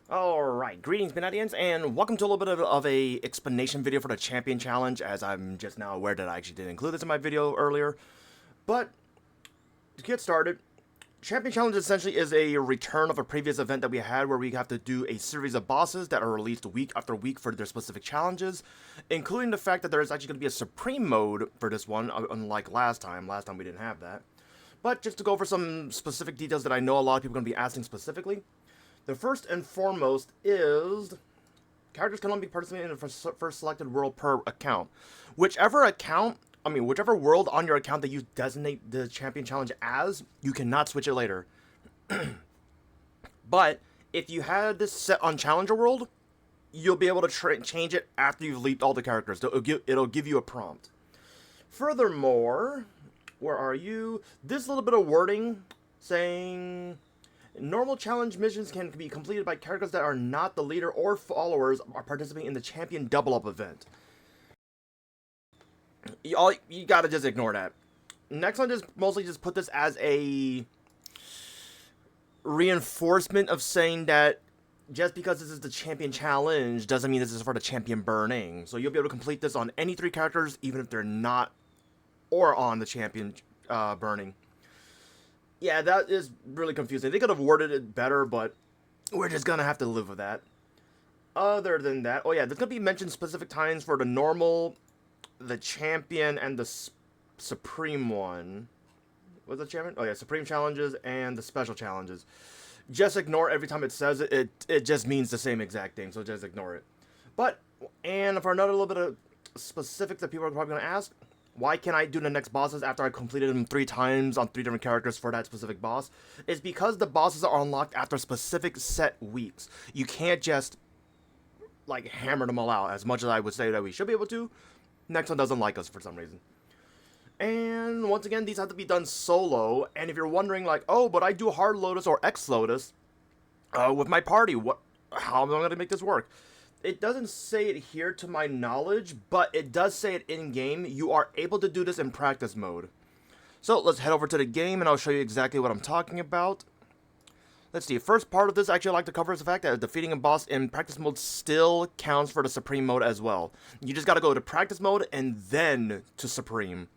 Alright, greetings Benedians, and welcome to a little bit of a explanation video for the Champion Challenge, as I'm just now aware that I actually didn't include this in my video earlier. But, to get started, Champion Challenge essentially is a return of a previous event that we had where we have to do a series of bosses that are released week after week for their specific challenges, including the fact that there is actually going to be a Supreme mode for this one, unlike last time. Last time we didn't have that. But just to go over some specific details that I know a lot of people are going to be asking specifically. The first and foremost is characters can only be participating in the first selected world per account. Whichever world on your account that you designate the Champion Challenge as, you cannot switch it later. But if you had this set on Challenger World, you'll be able to change it after you've leaped all the characters. It'll give you a prompt. Furthermore, where are you? This little bit of wording saying normal challenge missions can be completed by characters that are not the leader or followers are participating in the champion double up event. You gotta just ignore that. Next one, just mostly just put this as a reinforcement of saying that just because this is the champion challenge doesn't mean this is for the champion burning. So you'll be able to complete this on any 3 characters, even if they're not or on the champion burning. Yeah, that is really confusing. They could have worded it better, but we're just gonna have to live with that. Other than that, oh yeah, there's gonna be mentioned specific times for the normal, the champion, and the supreme one. What's the champion? Oh yeah, supreme challenges and the special challenges. Just ignore every time it says it. It just means the same exact thing, so just ignore it. But, and for another little bit of specifics that people are probably gonna ask, why can't I do the next bosses after I completed them 3 times on 3 different characters for that specific boss? It's because the bosses are unlocked after specific set weeks. You can't just, like, hammer them all out as much as I would say that we should be able to. Next one doesn't like us for some reason. And once again, these have to be done solo. And if you're wondering, like, oh, but I do Hard Lotus or X Lotus with my party, how am I going to make this work? It doesn't say it here to my knowledge, but it does say it in-game. You are able to do this in practice mode. So let's head over to the game and I'll show you exactly what I'm talking about. Let's see, first part of this actually I like to cover is the fact that defeating a boss in practice mode still counts for the Supreme mode as well. You just gotta go to practice mode and then to Supreme.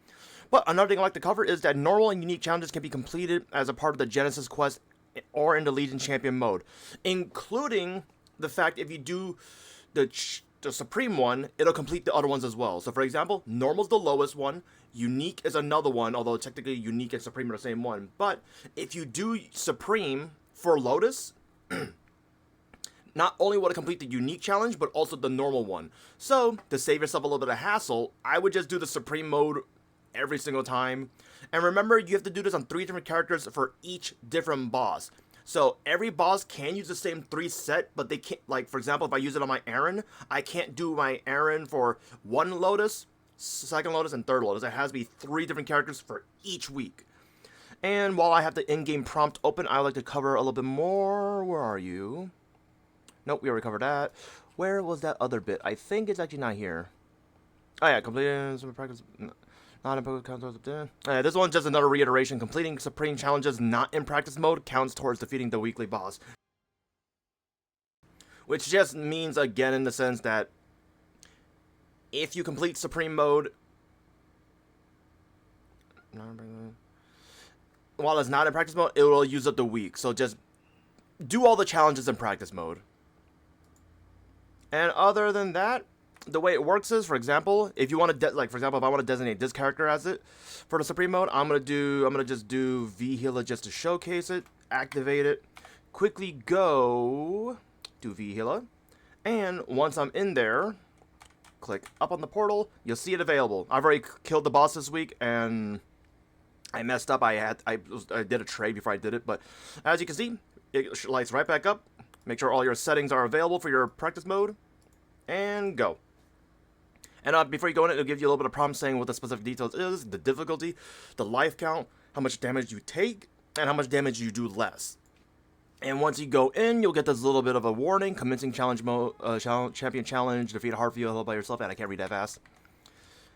But another thing I like to cover is that normal and unique challenges can be completed as a part of the Genesis quest or in the Legion Champion mode, including the fact if you do the Supreme one, it'll complete the other ones as well. So for example, Normal's the lowest one, Unique is another one, although technically Unique and Supreme are the same one. But if you do Supreme for Lotus, not only will it complete the Unique challenge, but also the normal one. So, to save yourself a little bit of hassle, I would just do the Supreme mode every single time. And remember, you have to do this on 3 different characters for each different boss. So every boss can use the same 3 set, but they can't, like, for example, if I use it on my Aaron, I can't do my Aaron for 1 Lotus, 2nd Lotus, and 3rd Lotus. It has to be 3 different characters for each week. And while I have the in-game prompt open, I would like to cover a little bit more. Where are you? Nope, we already covered that. Where was that other bit? I think it's actually not here. Oh yeah, completing some practice. Not in practice counts. This one's just another reiteration. Completing Supreme challenges not in practice mode counts towards defeating the weekly boss. Which just means, again, in the sense that if you complete Supreme mode, while it's not in practice mode, it will use up the week. So just do all the challenges in practice mode. And other than that, the way it works is, for example, if you want to, if I want to designate this character as it for the Supreme mode, I'm gonna just do V Healer just to showcase it, activate it, quickly go do V Healer, and once I'm in there, click up on the portal, you'll see it available. I've already killed the boss this week, and I messed up. I did a trade before I did it, but as you can see, it lights right back up. Make sure all your settings are available for your practice mode, and go. And before you go in, it'll give you a little bit of prompt saying what the specific details is, the difficulty, the life count, how much damage you take, and how much damage you do less. And once you go in, you'll get this little bit of a warning, commencing challenge mode, champion challenge, defeat a Heartfield by yourself, and I can't read that fast.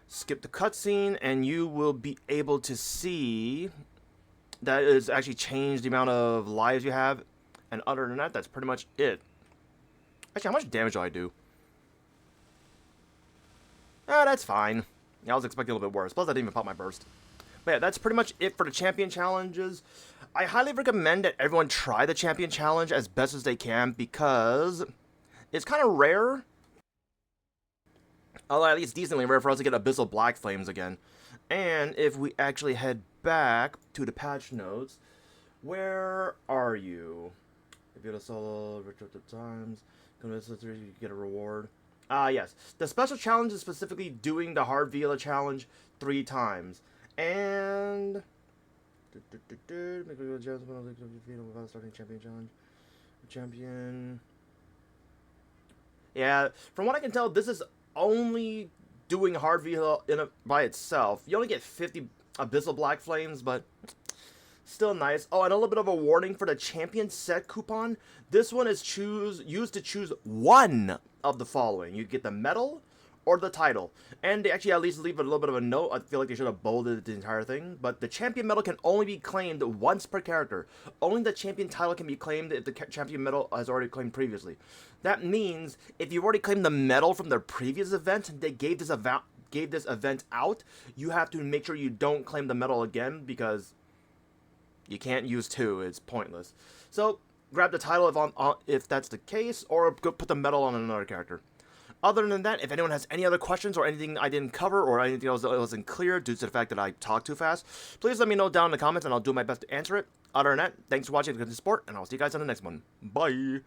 Skip the cutscene, and you will be able to see that it's actually changed the amount of lives you have. And other than that, that's pretty much it. Actually, how much damage do I do? Ah, that's fine. Yeah, I was expecting a little bit worse. Plus, I didn't even pop my burst. But yeah, that's pretty much it for the champion challenges. I highly recommend that everyone try the champion challenge as best as they can because it's kind of rare. Although at least decently rare for us to get Abyssal Black Flames again. And if we actually head back to the patch notes, where are you? If you get a solo, restricted times, you get a reward. Yes. The special challenge is specifically doing the hard Vila challenge 3 times. And starting champion challenge. Champion. Yeah, from what I can tell, this is only doing hard Vila by itself. You only get 50 Abyssal Black Flames, but still nice. Oh, and a little bit of a warning for the champion set coupon. This one is used to choose one of the following. You get the medal or the title. And they actually at least leave a little bit of a note. I feel like they should have bolded the entire thing. But the champion medal can only be claimed once per character. Only the champion title can be claimed if the champion medal has already claimed previously. That means if you've already claimed the medal from their previous event, they gave this event out, you have to make sure you don't claim the medal again because you can't use 2. It's pointless. So grab the title if that's the case, or go put the medal on another character. Other than that, if anyone has any other questions or anything I didn't cover or anything else that wasn't clear due to the fact that I talked too fast, please let me know down in the comments and I'll do my best to answer it. Other than that, thanks for watching the Support, and I'll see you guys on the next one. Bye!